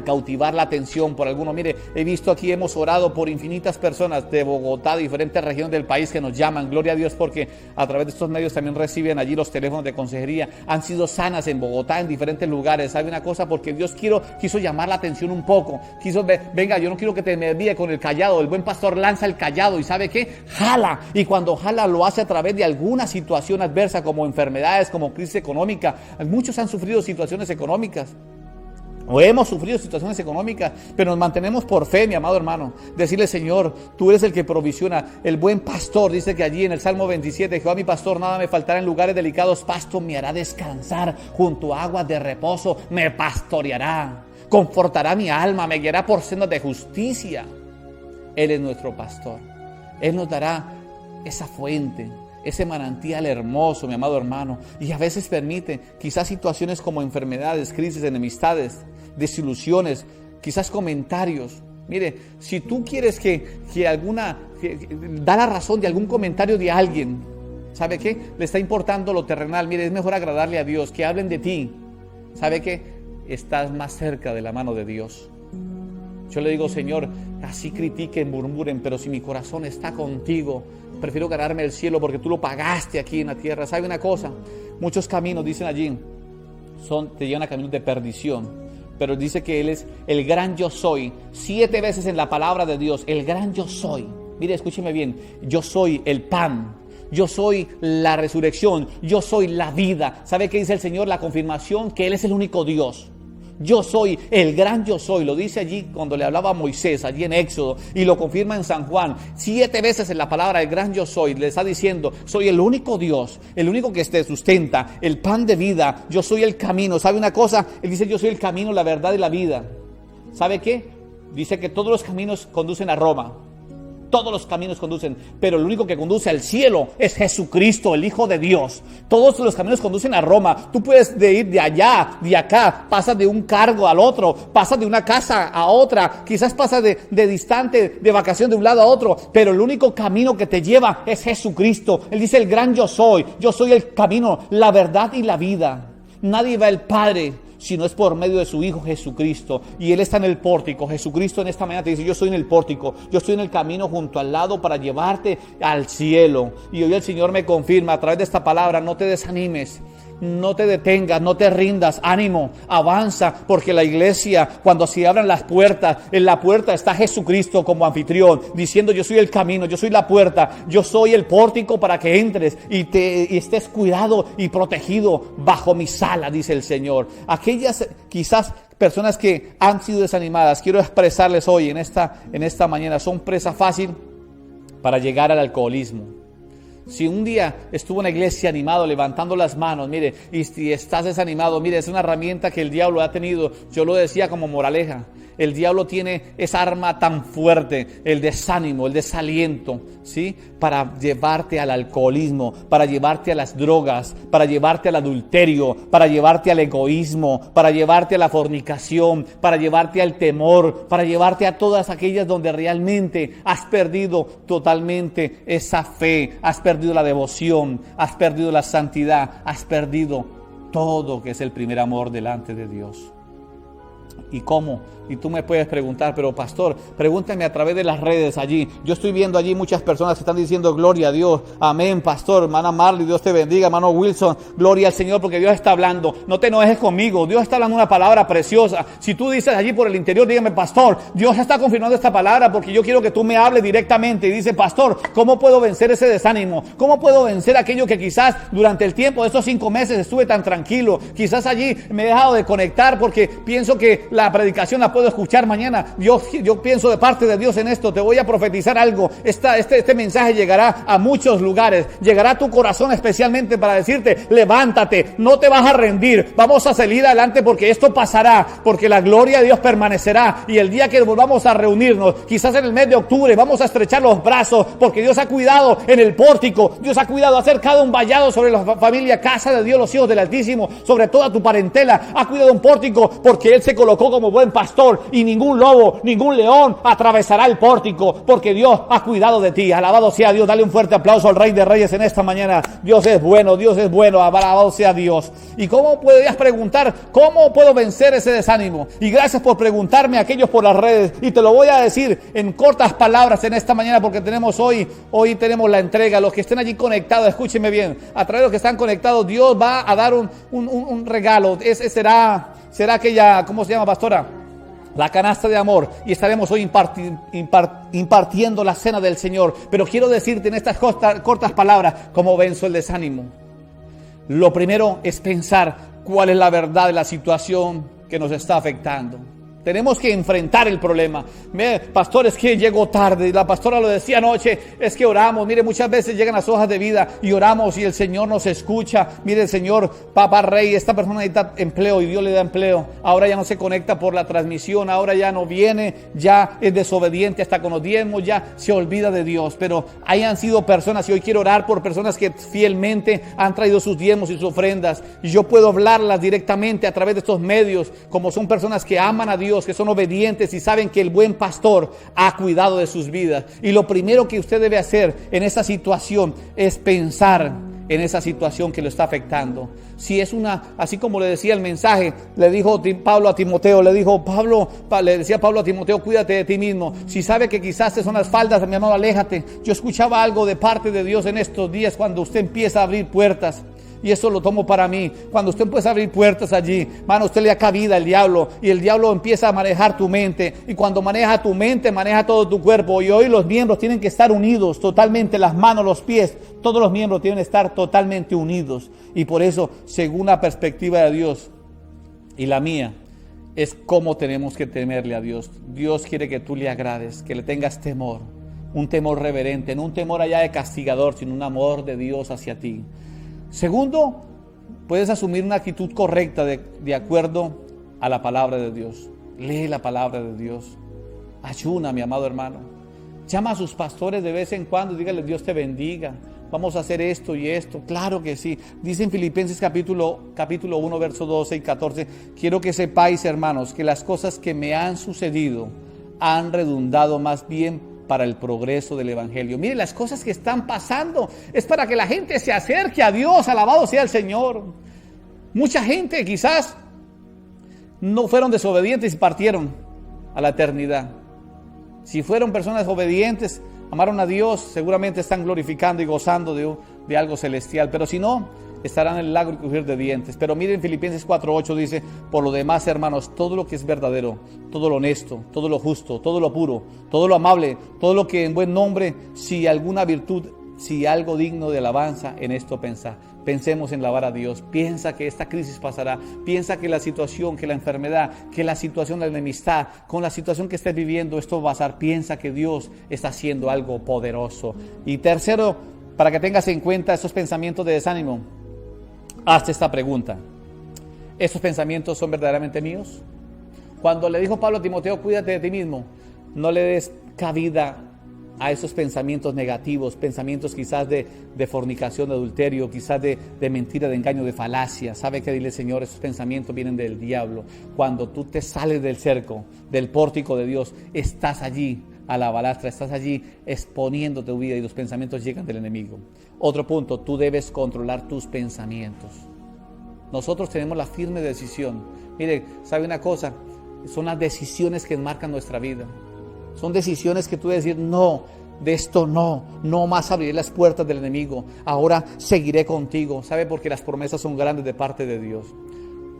cautivar la atención por alguno. Mire, he visto aquí, hemos orado por infinitas personas de Bogotá, de diferentes regiones del país que nos llaman. Gloria a Dios, porque a través de estos medios también reciben allí los teléfonos de consejería. Han sido sanas en Bogotá, en diferentes lugares. ¿Sabe una cosa? Porque Dios quiso llamar la atención un poco. Venga, yo no quiero que te me desvíe con el cayado. El buen pastor lanza el cayado y ¿sabe qué? Jala. Y cuando jala lo hace a través de alguna situación adversa, como enfermedades, como crisis económica. Muchos han sufrido situaciones económicas, o hemos sufrido situaciones económicas, pero nos mantenemos por fe, mi amado hermano. Decirle: Señor, tú eres el que provisiona. El buen pastor dice que allí en el Salmo 27, Jehová mi pastor, nada me faltará, en lugares delicados pasto me hará descansar, junto a aguas de reposo me pastoreará, confortará mi alma, me guiará por sendas de justicia. Él es nuestro pastor. Él nos dará esa fuente, ese manantial hermoso, mi amado hermano. Y a veces permite quizás situaciones como enfermedades, crisis, enemistades, desilusiones, quizás comentarios. Mire, si tú quieres que da la razón de algún comentario de alguien, ¿sabe qué? Le está importando lo terrenal. Mire, es mejor agradarle a Dios, que hablen de ti. ¿Sabe qué? Estás más cerca de la mano de Dios. Yo le digo: Señor, así critiquen, murmuren, pero si mi corazón está contigo, prefiero ganarme el cielo porque tú lo pagaste aquí en la tierra. ¿Sabe una cosa? Muchos caminos, dicen allí, te llevan a caminos de perdición, pero dice que Él es el gran yo soy. 7 veces en la palabra de Dios, el gran yo soy. Mire, escúcheme bien: yo soy el pan, yo soy la resurrección, yo soy la vida. ¿Sabe qué dice el Señor? La confirmación que Él es el único Dios. Yo soy el gran yo soy, lo dice allí cuando le hablaba a Moisés, allí en Éxodo, y lo confirma en San Juan. 7 veces en la palabra el gran yo soy, le está diciendo: soy el único Dios, el único que te sustenta, el pan de vida, yo soy el camino. ¿Sabe una cosa? Él dice: yo soy el camino, la verdad y la vida. ¿Sabe qué? Dice que todos los caminos conducen a Roma. Todos los caminos conducen, pero el único que conduce al cielo es Jesucristo, el Hijo de Dios. Todos los caminos conducen a Roma. Tú puedes ir de allá, de acá, pasas de un cargo al otro, pasas de una casa a otra, quizás pasas de distante, de vacación de un lado a otro, pero el único camino que te lleva es Jesucristo. Él dice: el gran yo soy el camino, la verdad y la vida. Nadie va al Padre si no es por medio de su Hijo Jesucristo. Y Él está en el pórtico. Jesucristo en esta mañana te dice: yo estoy en el pórtico, yo estoy en el camino junto al lado para llevarte al cielo. Y hoy el Señor me confirma a través de esta palabra: no te desanimes, no te detengas, no te rindas, ánimo, avanza, porque la iglesia, cuando se abran las puertas, en la puerta está Jesucristo como anfitrión, diciendo: yo soy el camino, yo soy la puerta, yo soy el pórtico para que entres y estés cuidado y protegido bajo mi sala, dice el Señor. Aquellas quizás personas que han sido desanimadas, quiero expresarles hoy en esta mañana, son presa fácil para llegar al alcoholismo. Si un día estuvo en la iglesia animado, levantando las manos, mire, y si estás desanimado, mire, es una herramienta que el diablo ha tenido. Yo lo decía como moraleja: el diablo tiene esa arma tan fuerte, el desánimo, el desaliento, ¿sí? Para llevarte al alcoholismo, para llevarte a las drogas, para llevarte al adulterio, para llevarte al egoísmo, para llevarte a la fornicación, para llevarte al temor, para llevarte a todas aquellas donde realmente has perdido totalmente esa fe, has perdido la devoción, has perdido la santidad, has perdido todo que es el primer amor delante de Dios. ¿Y cómo? Y tú me puedes preguntar: pero pastor, pregúntame a través de las redes allí. Yo estoy viendo allí muchas personas que están diciendo: gloria a Dios, amén, pastor. Hermana Marley, Dios te bendiga. Hermano Wilson, gloria al Señor, porque Dios está hablando. No te enojes conmigo, Dios está hablando una palabra preciosa. Si tú dices allí por el interior, dígame: pastor, Dios está confirmando esta palabra, porque yo quiero que tú me hables directamente. Y dice: pastor, ¿cómo puedo vencer ese desánimo? ¿Cómo puedo vencer aquello que quizás durante el tiempo de estos 5 meses estuve tan tranquilo? Quizás allí me he dejado de conectar porque pienso que que la predicación la puedo escuchar mañana. Yo pienso de parte de Dios en esto. Te voy a profetizar algo. Este mensaje llegará a muchos lugares. Llegará a tu corazón especialmente para decirte, levántate, no te vas a rendir. Vamos a salir adelante porque esto pasará, porque la gloria de Dios permanecerá. Y el día que volvamos a reunirnos, quizás en el mes de octubre, vamos a estrechar los brazos porque Dios ha cuidado en el pórtico. Dios ha cuidado, ha cercado un vallado sobre la familia, casa de Dios, los hijos del Altísimo, sobre toda tu parentela. Ha cuidado un pórtico porque Él se colocó como buen pastor y ningún lobo, ningún león atravesará el pórtico porque Dios ha cuidado de ti. Alabado sea Dios. Dale un fuerte aplauso al Rey de Reyes en esta mañana. Dios es bueno, alabado sea Dios. ¿Y cómo podrías preguntar, cómo puedo vencer ese desánimo? Y gracias por preguntarme aquellos por las redes, y te lo voy a decir en cortas palabras en esta mañana porque tenemos hoy tenemos la entrega. Los que estén allí conectados, escúchenme bien, a través de los que están conectados, Dios va a dar un regalo. Será aquella, ¿cómo se llama, pastora? La canasta de amor, y estaremos hoy impartiendo la cena del Señor. Pero quiero decirte en estas cortas palabras cómo venzo el desánimo. Lo primero es pensar cuál es la verdad de la situación que nos está afectando. Tenemos que enfrentar el problema. Mire, pastor, es que llego tarde. La pastora lo decía anoche, es que oramos. Mire, muchas veces llegan las hojas de vida y oramos y el Señor nos escucha. Mire, el Señor, Papá Rey, esta persona necesita empleo y Dios le da empleo. Ahora ya no se conecta por la transmisión, ahora ya no viene, ya es desobediente hasta con los diezmos, ya se olvida de Dios. Pero hayan sido personas, y hoy quiero orar por personas que fielmente han traído sus diezmos y sus ofrendas. Y yo puedo hablarlas directamente a través de estos medios, como son personas que aman a Dios, que son obedientes y saben que el buen pastor ha cuidado de sus vidas. Y lo primero que usted debe hacer en esa situación es pensar en esa situación que lo está afectando. Si es así como le decía el mensaje, le dijo Pablo a Timoteo, le decía Pablo a Timoteo, cuídate de ti mismo. Si sabe que quizás son las faldas, mi amado, aléjate. Yo escuchaba algo de parte de Dios en estos días cuando usted empieza a abrir puertas. Y eso lo tomo para mí. Cuando usted empieza a abrir puertas allí, mano, usted le da cabida al diablo. Y el diablo empieza a manejar tu mente. Y cuando maneja tu mente, maneja todo tu cuerpo. Y hoy los miembros tienen que estar unidos totalmente. Las manos, los pies, todos los miembros tienen que estar totalmente unidos. Y por eso, según la perspectiva de Dios y la mía, es cómo tenemos que temerle a Dios. Dios quiere que tú le agrades, que le tengas temor. Un temor reverente, no un temor allá de castigador, sino un amor de Dios hacia ti. Segundo, puedes asumir una actitud correcta de acuerdo a la palabra de Dios. Lee la palabra de Dios. Ayuna, mi amado hermano. Llama a sus pastores de vez en cuando y dígale, Dios te bendiga. Vamos a hacer esto y esto. Claro que sí. Dice en Filipenses capítulo 1, verso 12 y 14. Quiero que sepáis, hermanos, que las cosas que me han sucedido han redundado más bien para el progreso del evangelio. Mire, las cosas que están pasando es para que la gente se acerque a Dios. Alabado sea el Señor. Mucha gente quizás no fueron desobedientes y partieron a la eternidad. Si fueron personas obedientes, amaron a Dios, seguramente están glorificando y gozando de algo celestial. Pero si no, estarán en el lago y crujir de dientes. Pero miren, Filipenses 4:8 dice, por lo demás, hermanos, todo lo que es verdadero, todo lo honesto, todo lo justo, todo lo puro, todo lo amable, todo lo que en buen nombre, si alguna virtud, si algo digno de alabanza, en esto pensemos en alabar a Dios. Piensa que esta crisis pasará. Piensa que la situación, que la enfermedad, que la situación de la enemistad, con la situación que estés viviendo, esto va a pasar. Piensa que Dios está haciendo algo poderoso. Y tercero, para que tengas en cuenta esos pensamientos de desánimo, hazte esta pregunta: ¿estos pensamientos son verdaderamente míos? Cuando le dijo Pablo a Timoteo, cuídate de ti mismo, no le des cabida a esos pensamientos negativos, pensamientos quizás de fornicación, de adulterio, quizás de mentira, de engaño, de falacia. ¿Sabe qué? Dile, Señor, esos pensamientos vienen del diablo. Cuando tú te sales del cerco, del pórtico de Dios, estás allí a la balastra, estás allí exponiendo tu vida y los pensamientos llegan del enemigo. Otro punto, tú debes controlar tus pensamientos. Nosotros tenemos la firme decisión. Mire, ¿sabe una cosa? Son las decisiones que marcan nuestra vida. Son decisiones que tú debes decir, no, de esto no más abriré las puertas del enemigo. Ahora seguiré contigo. ¿Sabe? Porque las promesas son grandes de parte de Dios.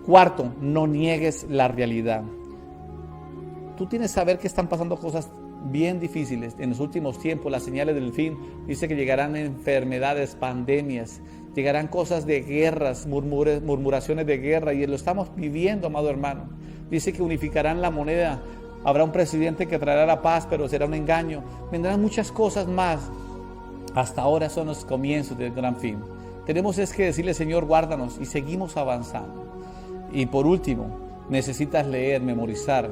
Cuarto, no niegues la realidad. Tú tienes que saber que están pasando cosas bien difíciles en los últimos tiempos. Las señales del fin dice que llegarán enfermedades, pandemias, llegarán cosas de guerras, murmuraciones de guerra, y lo estamos viviendo, amado hermano. Dice que unificarán la moneda. Habrá un presidente que traerá la paz, pero será un engaño. Vendrán muchas cosas más. Hasta ahora son los comienzos del gran fin. Tenemos es que decirle, Señor, guárdanos, y seguimos avanzando. Y por último, necesitas leer, memorizar,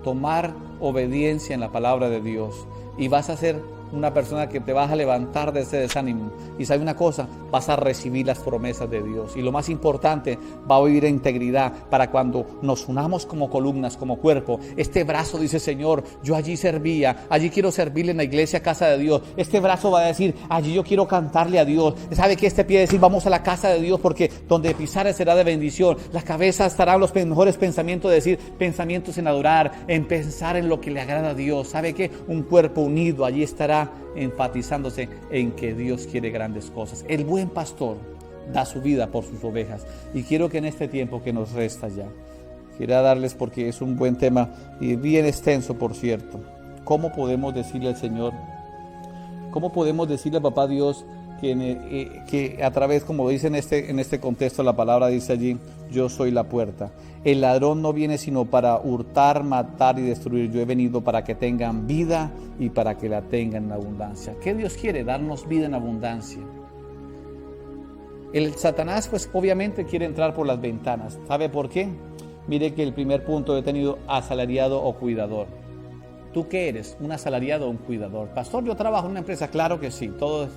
tomar obediencia en la palabra de Dios, y vas a ser una persona que te vas a levantar de ese desánimo. Y sabe una cosa, vas a recibir las promesas de Dios. Y lo más importante, va a vivir en integridad para cuando nos unamos como columnas, como cuerpo. Este brazo dice, Señor, yo allí servía, allí quiero servirle en la iglesia, casa de Dios. Este brazo va a decir, allí yo quiero cantarle a Dios. ¿Sabe que este pie decir, vamos a la casa de Dios porque donde pisares será de bendición? La cabeza estarán los mejores pensamientos, de decir, pensamientos en adorar, en pensar en lo que le agrada a Dios. ¿Sabe qué? Un cuerpo unido allí estará enfatizándose en que Dios quiere grandes cosas. El buen pastor da su vida por sus ovejas, y quiero que en este tiempo que nos resta ya, quiero darles, porque es un buen tema y bien extenso, por cierto, cómo podemos decirle al Señor, cómo podemos decirle a Papá Dios que a través, como dice en este contexto, la palabra dice allí, yo soy la puerta. El ladrón no viene sino para hurtar, matar y destruir. Yo he venido para que tengan vida y para que la tengan en abundancia. ¿Qué Dios quiere? Darnos vida en abundancia. El Satanás, pues obviamente quiere entrar por las ventanas. ¿Sabe por qué? Mire que el primer punto he tenido asalariado o cuidador. ¿Tú qué eres? ¿Un asalariado o un cuidador? Pastor, yo trabajo en una empresa. Claro que sí, todos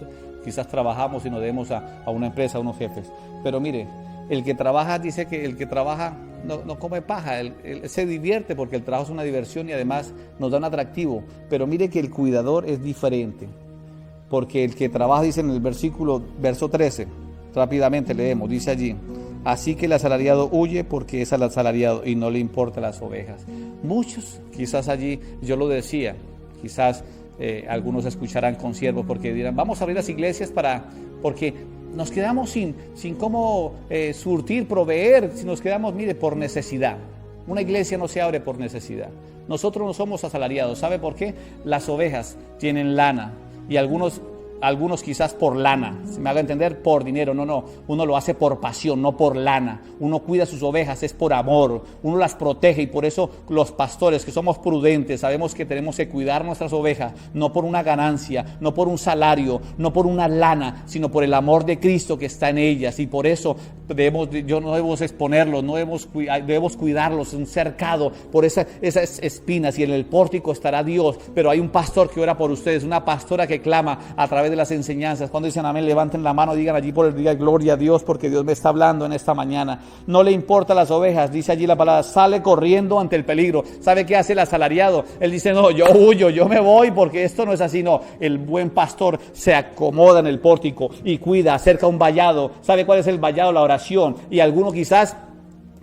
quizás trabajamos y nos debemos a una empresa, a unos jefes. Pero mire, el que trabaja, dice que el que trabaja no come paja, él se divierte porque el trabajo es una diversión y además nos da un atractivo. Pero mire que el cuidador es diferente, porque el que trabaja, dice en el verso 13, rápidamente leemos, dice allí, así que el asalariado huye porque es al asalariado y no le importan las ovejas. Muchos, quizás allí, yo lo decía, quizás algunos escucharán con siervos porque dirán, vamos a abrir las iglesias porque nos quedamos sin cómo surtir, proveer, si nos quedamos, mire, por necesidad. Una iglesia no se abre por necesidad. Nosotros no somos asalariados. ¿Sabe por qué? Las ovejas tienen lana y algunos quizás por lana, si me haga entender, por dinero. No, uno lo hace por pasión, no por lana. Uno cuida sus ovejas, es por amor, uno las protege, y por eso los pastores que somos prudentes sabemos que tenemos que cuidar nuestras ovejas, no por una ganancia, no por un salario, no por una lana, sino por el amor de Cristo que está en ellas, y por eso no debemos exponerlos, debemos cuidarlos, un cercado por esas espinas, y en el pórtico estará Dios, pero hay un pastor que ora por ustedes, una pastora que clama a través de las enseñanzas. Cuando dicen amén, levanten la mano, digan allí por el día, gloria a Dios, porque Dios me está hablando en esta mañana. No le importa las ovejas, dice allí la palabra, sale corriendo ante el peligro. ¿Sabe qué hace el asalariado? Él dice, no, yo huyo, yo me voy, porque esto no es así. No, el buen pastor se acomoda en el pórtico y cuida, acerca un vallado. ¿Sabe cuál es el vallado? La oración. Y algunos quizás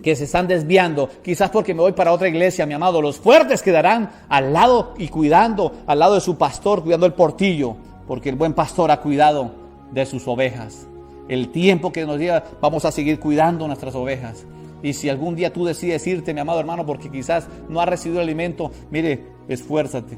que se están desviando, quizás porque me voy para otra iglesia, mi amado, los fuertes quedarán al lado y cuidando, al lado de su pastor, cuidando el portillo, porque el buen pastor ha cuidado de sus ovejas. El tiempo que nos diga, vamos a seguir cuidando nuestras ovejas. Y si algún día tú decides irte, mi amado hermano, porque quizás no has recibido el alimento, mire, esfuérzate.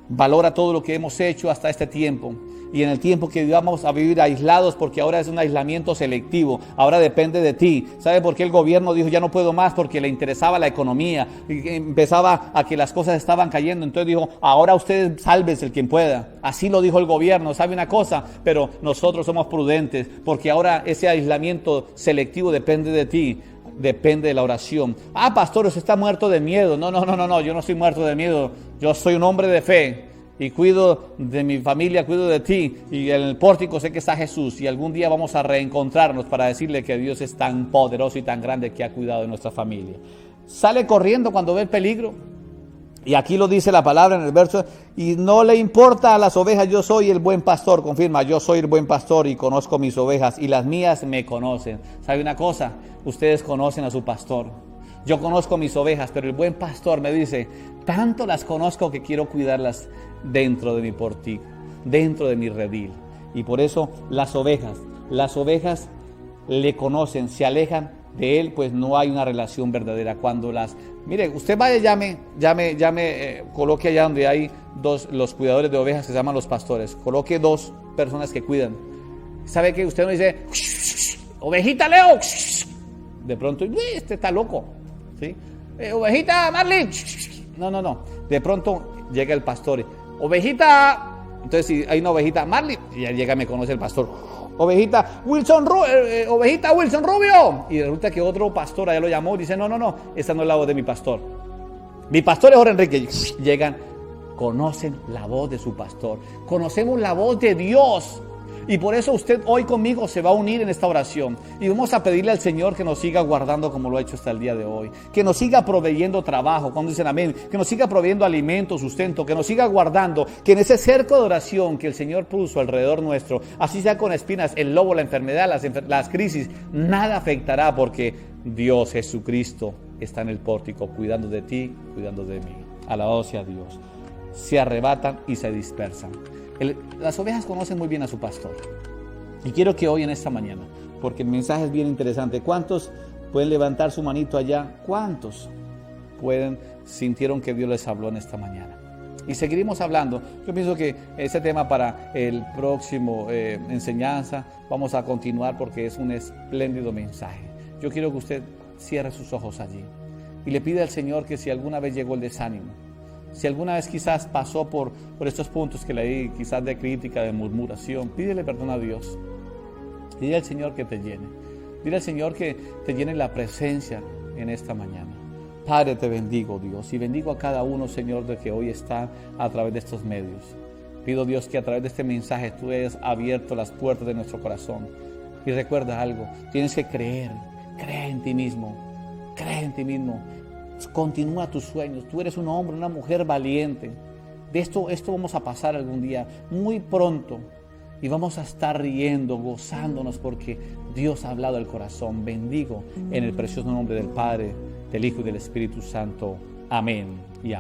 Valora todo lo que hemos hecho hasta este tiempo. Y en el tiempo que vamos a vivir aislados, porque ahora es un aislamiento selectivo, ahora depende de ti. ¿Sabe por qué el gobierno dijo ya no puedo más? Porque le interesaba la economía, y empezaba a que las cosas estaban cayendo. Entonces dijo, ahora ustedes sálvense el quien pueda. Así lo dijo el gobierno. ¿Sabe una cosa? Pero nosotros somos prudentes, porque ahora ese aislamiento selectivo depende de ti. Depende de la oración. Ah, pastor, usted está muerto de miedo. No, yo no estoy muerto de miedo. Yo soy un hombre de fe y cuido de mi familia, cuido de ti, y en el pórtico sé que está Jesús, y algún día vamos a reencontrarnos para decirle que Dios es tan poderoso y tan grande que ha cuidado de nuestra familia. Sale corriendo cuando ve el peligro, y aquí lo dice la palabra en el verso, y no le importa a las ovejas, yo soy el buen pastor. Confirma, yo soy el buen pastor y conozco mis ovejas, y las mías me conocen. ¿Sabe una cosa? Ustedes conocen a su pastor. Yo conozco mis ovejas, pero el buen pastor me dice, tanto las conozco que quiero cuidarlas dentro de mi portico, dentro de mi redil. Y por eso las ovejas le conocen, se alejan de él, pues no hay una relación verdadera. Cuando mire, usted vaya, llame, coloque allá donde hay los cuidadores de ovejas que se llaman los pastores, coloque 2 personas que cuidan. ¿Sabe qué? Usted no dice, ovejita Leo, de pronto, este está loco, ¿sí? ovejita, Marley. No. De pronto llega el pastor. Ovejita. Entonces, si hay una ovejita, Marley, y ya llega, me conoce el pastor. Ovejita Wilson Rubio. Y resulta que otro pastor allá lo llamó y dice, no, esta no es la voz de mi pastor. Mi pastor es Jorge Enrique. Llegan, conocen la voz de su pastor. Conocemos la voz de Dios. Y por eso usted hoy conmigo se va a unir en esta oración. Y vamos a pedirle al Señor que nos siga guardando como lo ha hecho hasta el día de hoy. Que nos siga proveyendo trabajo, cuando dicen amén. Que nos siga proveyendo alimento, sustento. Que nos siga guardando. Que en ese cerco de oración que el Señor puso alrededor nuestro, así sea con espinas, el lobo, la enfermedad, las crisis, nada afectará porque Dios Jesucristo está en el pórtico cuidando de ti, cuidando de mí. Alabado sea Dios. Se arrebatan y se dispersan. Las ovejas conocen muy bien a su pastor. Y quiero que hoy en esta mañana, porque el mensaje es bien interesante, ¿cuántos pueden levantar su manito allá? ¿Cuántos sintieron que Dios les habló en esta mañana? Y seguiremos hablando. Yo pienso que ese tema para el próximo enseñanza vamos a continuar porque es un espléndido mensaje. Yo quiero que usted cierre sus ojos allí y le pida al Señor que si alguna vez llegó el desánimo, si alguna vez quizás pasó por estos puntos que leí, quizás de crítica, de murmuración, pídele perdón a Dios. Dile al Señor que te llene. Dile al Señor que te llene la presencia en esta mañana. Padre, te bendigo, Dios, y bendigo a cada uno, Señor, de que hoy está a través de estos medios. Pido, Dios, que a través de este mensaje tú hayas abierto las puertas de nuestro corazón. Y recuerda algo, tienes que creer en ti mismo, cree en ti mismo. Continúa tus sueños. Tú eres un hombre, una mujer valiente. De esto vamos a pasar algún día, muy pronto. Y vamos a estar riendo, gozándonos porque Dios ha hablado al corazón. Bendigo en el precioso nombre del Padre, del Hijo y del Espíritu Santo. Amén y amén.